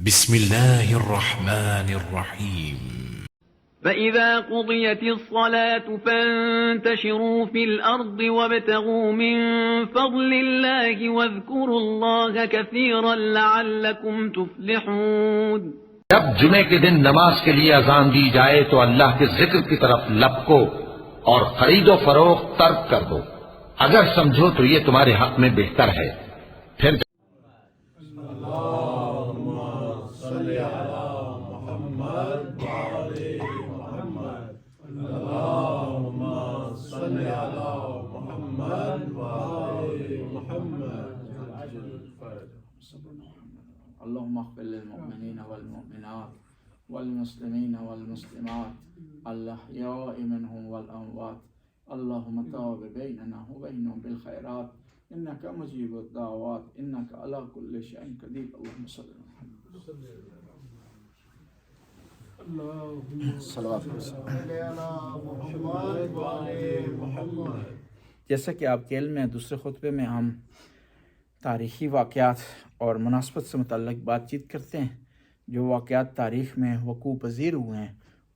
بسم الله الرحمن الرحيم. فإذا قضيت الصلاة فانتشروا في الأرض وابتغوا من فضل الله واذكروا الله كثيرا لعلكم تفلحون۔ جب جمعے کے دن نماز کے لیے اذان دی جائے تو اللہ کے ذکر کی طرف لپکو اور خرید و فروخت ترک کر دو، اگر سمجھو تو یہ تمہارے حق میں بہتر ہے۔ پھر اللهم اغفر للمؤمنين والمؤمنات والمسلمين والمسلمات الأحياء منهم والأموات اللهم تاب بيننا وبينهم بالخيرات إنك مجيب الدعوات إنك على كل شيء قدير اللهم صل على محمد۔ جیسا کہ آپ کے علم میں دوسرے خطبے میں ہم تاریخی واقعات اور مناسبت سے متعلق بات چیت کرتے ہیں، جو واقعات تاریخ میں وقوع پذیر ہوئے ہیں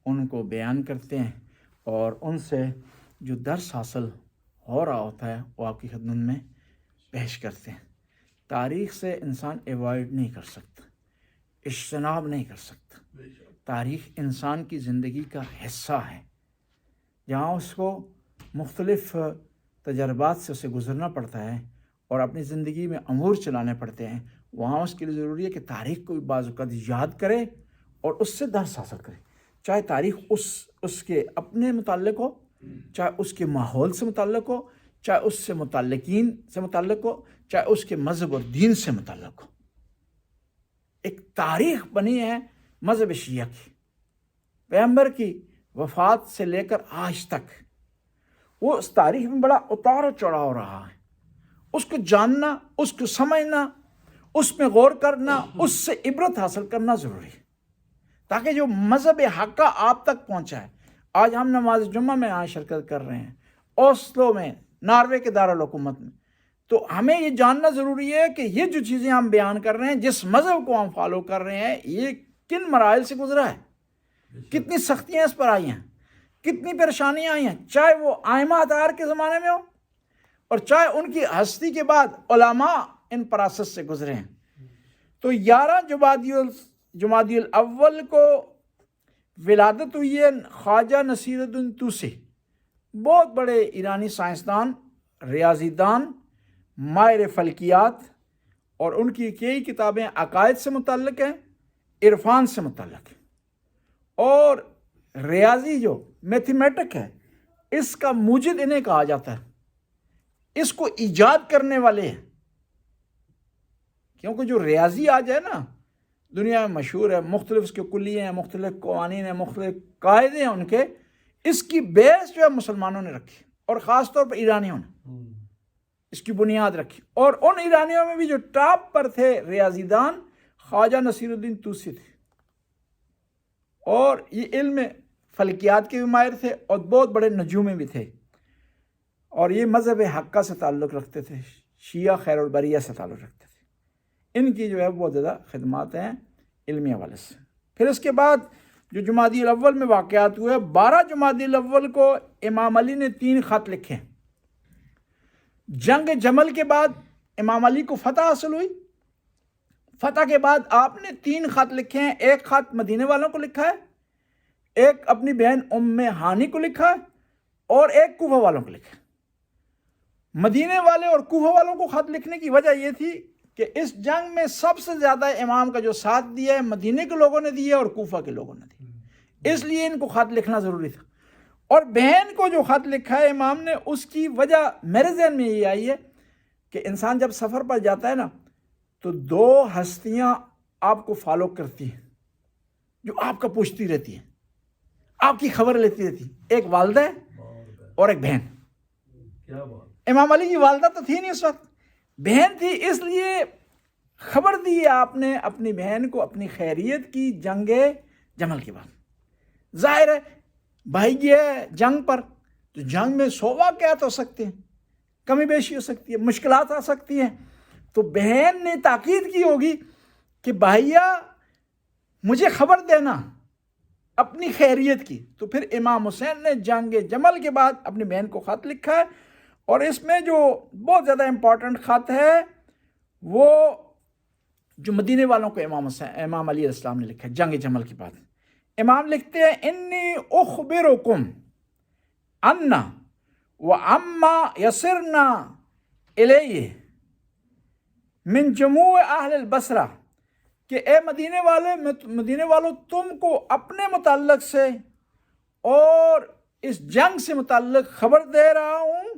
ان کو بیان کرتے ہیں اور ان سے جو درس حاصل ہو رہا ہوتا ہے وہ آپ کی خدمت میں پیش کرتے ہیں۔ تاریخ سے انسان ایوائڈ نہیں کر سکتا، اجتناب نہیں کر سکتا۔ تاریخ انسان کی زندگی کا حصہ ہے، جہاں اس کو مختلف تجربات سے اسے گزرنا پڑتا ہے اور اپنی زندگی میں امور چلانے پڑتے ہیں، وہاں اس کے لیے ضروری ہے کہ تاریخ کو بھی بعض اوقات یاد کرے اور اس سے درس حاصل کرے، چاہے تاریخ اس کے اپنے متعلق ہو، چاہے اس کے ماحول سے متعلق ہو، چاہے اس سے متعلقین سے متعلق ہو، چاہے اس کے مذہب اور دین سے متعلق ہو۔ ایک تاریخ بنی ہے مذہب شیعہ کی، پیغمبر کی وفات سے لے کر آج تک، وہ اس تاریخ میں بڑا اتار و چڑھاؤ رہا ہے۔ اس کو جاننا، اس کو سمجھنا، اس میں غور کرنا، اس سے عبرت حاصل کرنا ضروری ہے، تاکہ جو مذہب حق کا آپ تک پہنچا ہے۔ آج ہم نماز جمعہ میں یہاں شرکت کر رہے ہیں، اوسلو میں، ناروے کے دارالحکومت میں، تو ہمیں یہ جاننا ضروری ہے کہ یہ جو چیزیں ہم بیان کر رہے ہیں، جس مذہب کو ہم فالو کر رہے ہیں، یہ کن مراحل سے گزرا ہے، کتنی سختیاں اس پر آئی ہیں، کتنی پریشانیاں آئی ہیں، چاہے وہ ائمہ اطہار کے زمانے میں ہو اور چاہے ان کی ہستی کے بعد علماء ان پراسس سے گزرے ہیں۔ تو 11 جمادی الاول کو ولادت ہوئی ہے خواجہ نصیر الدین طوسی، بہت بڑے ایرانی سائنسدان، ریاضی دان، ماہر فلکیات، اور ان کی کئی کتابیں عقائد سے متعلق ہیں، عرفان سے متعلق ہیں، اور ریاضی جو میتھمیٹک ہے اس کا موجد انہیں کہا جاتا ہے، اس کو ایجاد کرنے والے ہیں، کیونکہ جو ریاضی آج ہے نا دنیا میں مشہور ہے، مختلف اس کے کلیے ہیں، مختلف قوانین ہیں، مختلف قاعدے ہیں ان کے، اس کی بیس جو ہے مسلمانوں نے رکھی اور خاص طور پر ایرانیوں نے اس کی بنیاد رکھی، اور ان ایرانیوں میں بھی جو ٹاپ پر تھے ریاضی دان خواجہ نصیر الدین طوسی تھے، اور یہ علم فلکیات کے بھی ماہر تھے اور بہت بڑے نجومی بھی تھے، اور یہ مذہب حقہ سے تعلق رکھتے تھے، شیعہ خیر البریہ سے تعلق رکھتے تھے۔ ان کی جو ہے بہت زیادہ خدمات ہیں علمی حوالے سے۔ پھر اس کے بعد جو جمادی الاول میں واقعات ہوئے، 12 جمادی الاول کو امام علی نے 3 خط لکھے۔ جنگ جمل کے بعد امام علی کو فتح حاصل ہوئی، فتح کے بعد آپ نے 3 خط لکھے ہیں، ایک خط مدینے والوں کو لکھا ہے، ایک اپنی بہن ام ہانی کو لکھا ہے، اور ایک کوفہ والوں کو لکھا ہے۔ مدینے والے اور کوفہ والوں کو خط لکھنے کی وجہ یہ تھی کہ اس جنگ میں سب سے زیادہ امام کا جو ساتھ دیا ہے مدینے کے لوگوں نے دیا اور کوفہ کے لوگوں نے دیا، اس لیے ان کو خط لکھنا ضروری تھا۔ اور بہن کو جو خط لکھا ہے امام نے، اس کی وجہ میرے ذہن میں یہ آئی ہے کہ انسان جب سفر پر جاتا ہے نا تو 2 ہستیاں آپ کو فالو کرتی ہیں، جو آپ کا پوچھتی رہتی ہیں، آپ کی خبر لیتی رہتی ہیں، ایک والدہ اور ایک بہن۔ امام علی کی والدہ تو تھی نہیں اس وقت، بہن تھی، اس لیے خبر دی آپ نے اپنی بہن کو اپنی خیریت کی جنگ جمل کے بعد۔ ظاہر ہے بھائی یہ ہے جنگ پر، تو جنگ میں 100 واقعات ہو سکتے ہیں، کمی بیشی ہو سکتی ہے، مشکلات آ سکتی ہیں، تو بہن نے تاکید کی ہوگی کہ بھائیا مجھے خبر دینا اپنی خیریت کی. تو پھر امام حسین نے جنگ جمل کے بعد اپنی بہن کو خط لکھا ہے، اور اس میں جو بہت زیادہ امپورٹنٹ خط ہے وہ جو مدینے والوں کو امام علی علیہ السلام نے لکھا ہے جنگ جمل کے بعد. امام لکھتے ہیں انی اخبرکم انا وعما یسرنا الیہ من جموع اہل البصرہ، کہ اے مدینے والوں تم کو اپنے متعلق سے اور اس جنگ سے متعلق خبر دے رہا ہوں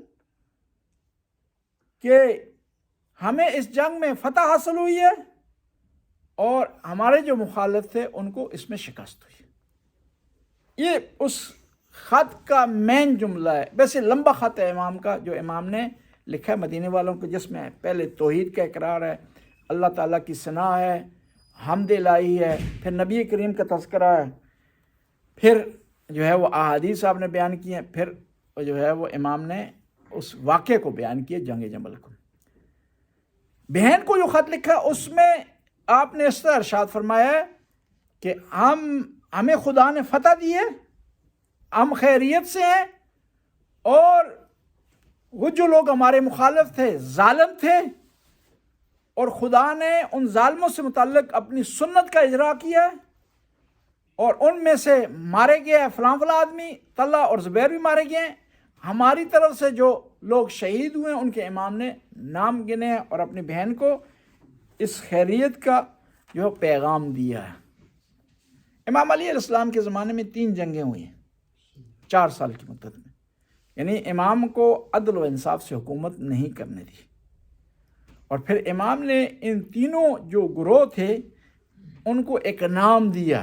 کہ ہمیں اس جنگ میں فتح حاصل ہوئی ہے اور ہمارے جو مخالف تھے ان کو اس میں شکست ہوئی. یہ اس خط کا مین جملہ ہے. ویسے لمبا خط ہے امام کا جو امام نے لکھا ہے مدینے والوں کو، جس میں پہلے توحید کا اقرار ہے، اللہ تعالیٰ کی ثنا ہے، حمد الہی ہے، پھر نبی کریم کا تذکرہ ہے، پھر جو ہے وہ احادیث آپ نے بیان کی ہیں، پھر جو ہے وہ امام نے اس واقعے کو بیان کیا جنگ جمل کو. بہن کو جو خط لکھا اس میں آپ نے اس طرح ارشاد فرمایا ہے کہ ہمیں خدا نے فتح دی ہے، ہم خیریت سے ہیں، اور وہ جو لوگ ہمارے مخالف تھے ظالم تھے، اور خدا نے ان ظالموں سے متعلق اپنی سنت کا اجرا کیا ہے، اور ان میں سے مارے گئے فلاں فلاں آدمی، طلحہ اور زبیر بھی مارے گئے ہیں. ہماری طرف سے جو لوگ شہید ہوئے ہیں ان کے امام نے نام گنے ہیں اور اپنی بہن کو اس خیریت کا جو پیغام دیا ہے. امام علی علیہ السلام کے زمانے میں 3 جنگیں ہوئی ہیں 4 سال کی مدت میں، یعنی امام کو عدل و انصاف سے حکومت نہیں کرنے دی. اور پھر امام نے ان تینوں جو گروہ تھے ان کو ایک نام دیا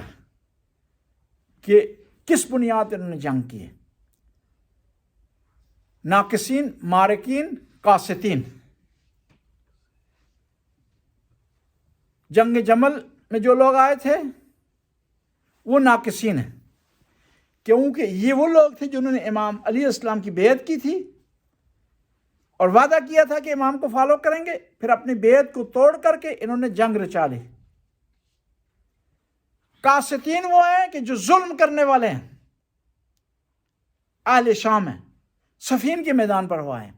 کہ کس بنیاد پر انہوں نے جنگ کی ہے: ناقصین، مارکین، قاسطین. جنگ جمل میں جو لوگ آئے تھے وہ ناقصین ہیں، کیونکہ یہ وہ لوگ تھے جنہوں نے امام علی علیہ السلام کی بیعت کی تھی اور وعدہ کیا تھا کہ امام کو فالو کریں گے، پھر اپنی بیعت کو توڑ کر کے انہوں نے جنگ رچا لی. قاسطین وہ ہیں کہ جو ظلم کرنے والے ہیں، اہل شام ہیں، صفین کے میدان پر ہوا ہے.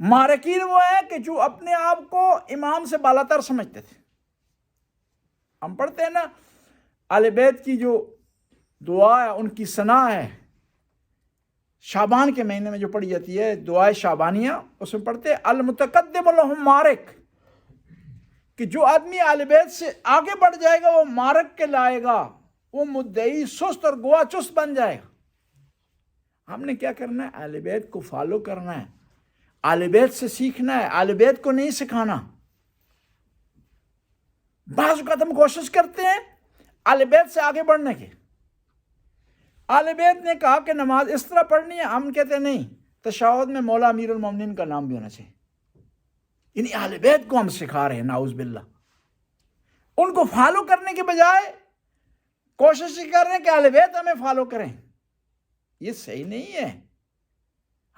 مارکین وہ ہیں کہ جو اپنے آپ کو امام سے بالاتر سمجھتے تھے. ہم پڑھتے ہیں نا اہل بیت کی جو دعا ہے ان کی ثنا ہے، شعبان کے مہینے میں جو پڑھی جاتی ہے دعائے شعبانیہ، اس میں پڑھتے ہیں المتقدم لہم مارک، کہ جو آدمی اہل بیت سے آگے بڑھ جائے گا وہ مارک کے لائے گا، وہ مدعی سست اور گواہ چست بن جائے گا. ہم نے کیا کرنا ہے؟ اہل بیت کو فالو کرنا ہے، اہل بیت سے سیکھنا ہے، اہل بیت کو نہیں سکھانا. بعض اوقات ہم کوشش کرتے ہیں اہل بیت سے آگے بڑھنے کی. اہل بیت نے کہا کہ نماز اس طرح پڑھنی ہے، ہم کہتے ہیں نہیں، تشہد میں مولا امیر المومنین کا نام بھی ہونا چاہیے. یعنی اہل بیت کو ہم سکھا رہے ہیں، نعوذ باللہ. ان کو فالو کرنے کے بجائے کوشش ہی کر رہے ہیں کہ اہل بیت ہمیں فالو کریں. یہ صحیح نہیں ہے.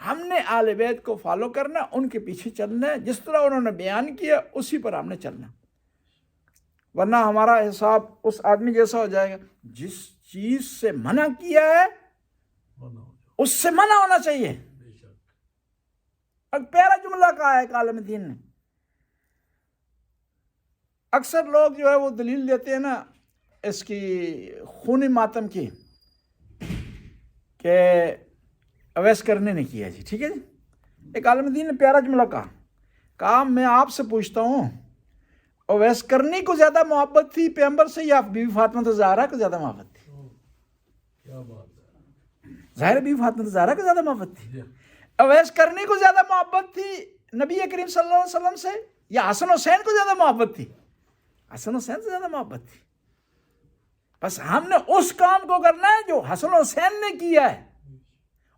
ہم نے اہل بیت کو فالو کرنا، ان کے پیچھے چلنا ہے، جس طرح انہوں نے بیان کیا اسی پر ہم نے چلنا، ورنہ ہمارا حساب اس آدمی جیسا ہو جائے گا. جس چیز سے منع کیا ہے اس سے منع ہونا چاہیے. ایک پیارا جملہ کہا ہے عالم دین نے. اکثر لوگ جو ہے وہ دلیل دیتے ہیں نا اس کی خونی ماتم کی کہ اویس کرنے نے کیا جی. ٹھیک ہے جی. ایک عالم دین نے پیارا جملہ کہا میں آپ سے پوچھتا ہوں اویس کرنی کو زیادہ محبت تھی پیغمبر سے یا بی بی فاطمہ زہرا کو زیادہ محبت تھی؟ ظاہر بی بی فاطمہ زہرا کو زیادہ محبت تھی. اویس کرنی کو زیادہ محبت تھی نبی کریم صلی اللہ علیہ وسلم سے یا حسن حسین کو زیادہ محبت تھی؟ حسن حسین سے زیادہ محبت تھی. بس ہم نے اس کام کو کرنا ہے جو حسن حسین نے کیا ہے،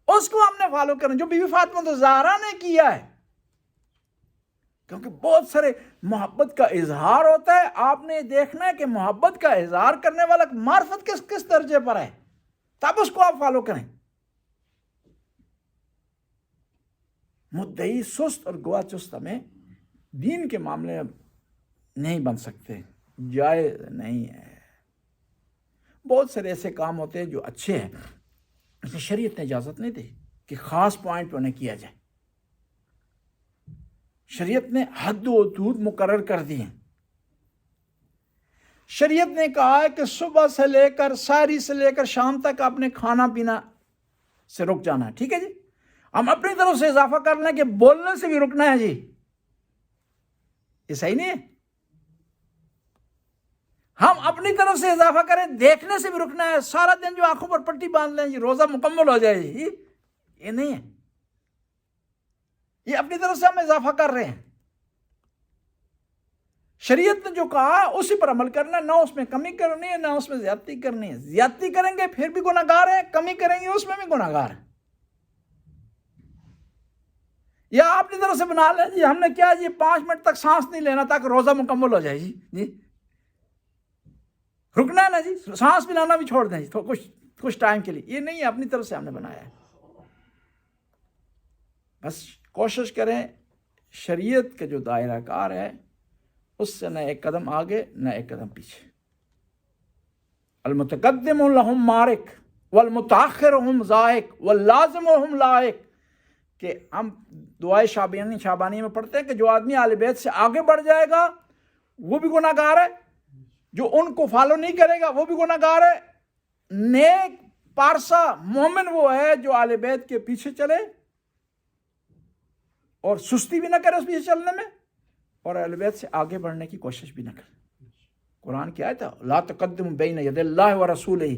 اس کو ہم نے فالو کرنا جو بی بی فاطمہ زہرا نے کیا ہے. کیونکہ بہت سارے محبت کا اظہار ہوتا ہے. آپ نے دیکھنا ہے کہ محبت کا اظہار کرنے والا معرفت کس درجے پر ہے، تب اس کو آپ فالو کریں. مدعی سست اور گواہ چست ہمیں دین کے معاملے میں نہیں بن سکتے، جائز نہیں ہے. بہت سارے ایسے کام ہوتے ہیں جو اچھے ہیں، لیکن شریعت نے اجازت نہیں دی کہ خاص پوائنٹ پہ انہیں کیا جائے. شریعت نے حد و حدود مقرر کر دی ہیں. شریعت نے کہا ہے کہ صبح سے لے کر سحری سے لے کر شام تک آپ نے کھانا پینا سے رک جانا ہے. ٹھیک ہے جی. ہم اپنی طرف سے اضافہ کر لیں کہ بولنے سے بھی رکنا ہے جی، یہ صحیح نہیں ہے. ہم اپنی طرف سے اضافہ کریں دیکھنے سے بھی رکنا ہے. سارا دن جو آنکھوں پر پٹی باندھ لیں جی روزہ مکمل ہو جائے جی، یہ نہیں ہے. یہ اپنی طرف سے ہم اضافہ کر رہے ہیں. شریعت نے جو کہا اسی پر عمل کرنا ہے، نہ اس میں کمی کرنی ہے نہ اس میں زیادتی کرنی ہے. زیادتی کریں گے پھر بھی گناہگار ہیں، کمی کریں گے اس میں بھی گناہگار ہیں. یا آپ اپنی طرف سے بنا لیں جی ہم نے کیا جی 5 منٹ تک سانس نہیں لینا تاکہ روزہ مکمل ہو جائے جی رکنا ہے نا جی، سانس بھی لانا بھی چھوڑ دیں جی تو کچھ ٹائم کے لیے. یہ نہیں ہے، اپنی طرف سے ہم نے بنایا ہے. بس کوشش کریں شریعت کے جو دائرہ کار ہے اس سے نہ ایک قدم آگے نہ ایک قدم پیچھے. المتقدم لهم مارک والمتاخر هم ذائق واللازم هم لائق. کہ ہم دعائے شابانی میں پڑھتے ہیں کہ جو آدمی اہل بیت سے آگے بڑھ جائے گا وہ بھی گناہگار ہے، جو ان کو فالو نہیں کرے گا وہ بھی گناہگار ہے. نیک پارسا مومن وہ ہے جو اہل بیت کے پیچھے چلے اور سستی بھی نہ کرے اس پیچھے چلنے میں، اور اہل بیت سے آگے بڑھنے کی کوشش بھی نہ کرے. قرآن کی آیت ہے لا تقدم بین ید اللہ و رسولہ،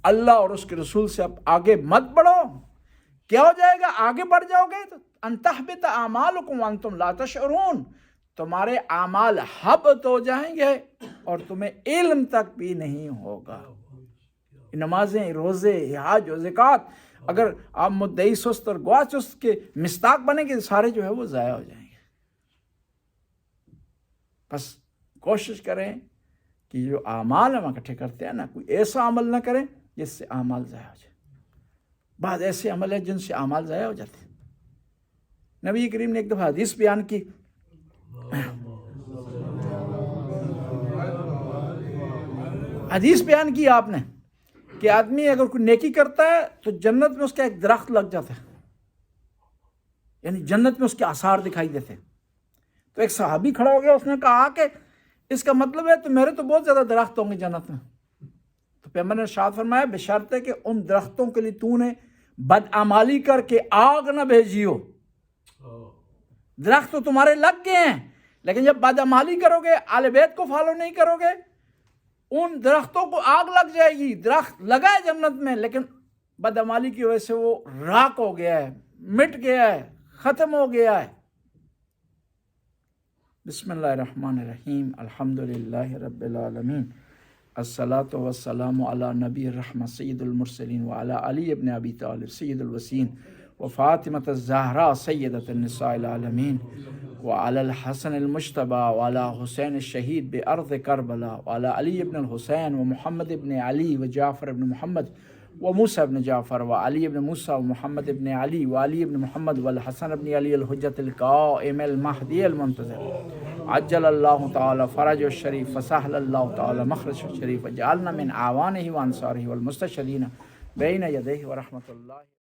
اللہ اور اس کے رسول سے اب آگے مت بڑھو. کیا ہو جائے گا؟ آگے بڑھ جاؤ گے تو ان تحبط اعمالکم وانتم لا تشعرون، تمہارے اعمال حبط ہو جائیں گے اور تمہیں علم تک بھی نہیں ہوگا. نمازیں، روزے، حج و زکوٰۃ، اگر آپ مدعی سست اور گواہ چست کے مصداق بنیں گے سارے جو ہے وہ ضائع ہو جائیں گے. بس کوشش کریں کہ جو اعمال ہم اکٹھے کرتے ہیں نا کوئی ایسا عمل نہ کریں جس سے اعمال ضائع ہو جائے. بعض ایسے عمل ہیں جن سے اعمال ضائع ہو جاتے ہیں. نبی کریم نے ایک دفعہ حدیث بیان کی، آپ نے کہ آدمی اگر کوئی نیکی کرتا ہے تو جنت میں اس کا ایک درخت لگ جاتا ہے، یعنی جنت میں اس کے آثار دکھائی دیتے. تو ایک صحابی کھڑا ہو گیا، اس نے کہا کہ اس کا مطلب ہے تو میرے تو بہت زیادہ درخت ہوں گے جنت میں. تو پیغمبر نے ارشاد فرمایا بشرط ہے کہ ان درختوں کے لیے تو نے بدعمالی کر کے آگ نہ بھیجی ہو. درخت تو تمہارے لگ گئے ہیں لیکن جب بدعمالی کرو گے، اہل بیت کو فالو نہیں کرو گے، ان درختوں کو آگ لگ جائے گی. درخت لگا ہے جنت میں لیکن بدعمالی کی وجہ سے وہ راک ہو گیا ہے، مٹ گیا ہے، ختم ہو گیا ہے. بسم اللہ الرحمن الرحیم. الحمدللہ رب العالمین، الصلاۃ والسلام علی نبی الرحمہ سید المرسلین وعلی علی ابن ابی طالب سید الوسین وفاطمۃ الزہراء سیدۃ النساء العالمین وعلی الحسن المجتبی وعلی حسین الشہید بارض کربلا وعلی علی ابن الحسین ومحمد ابن علی وجعفر ابن محمد وموسیٰ ابن جعفر وعلی ابن موسیٰ ومحمد ابن علی وعلی ابن محمد والحسن ابن علی الحجۃ القائم المہدی المنتظر عجل اللہ تعالی فرج الشریف وسہل اللہ تعالی مخرج الشریف وجعلنا من اعوانہ وانصارہ والمستشہدین بین یدیہ ورحمۃ اللہ.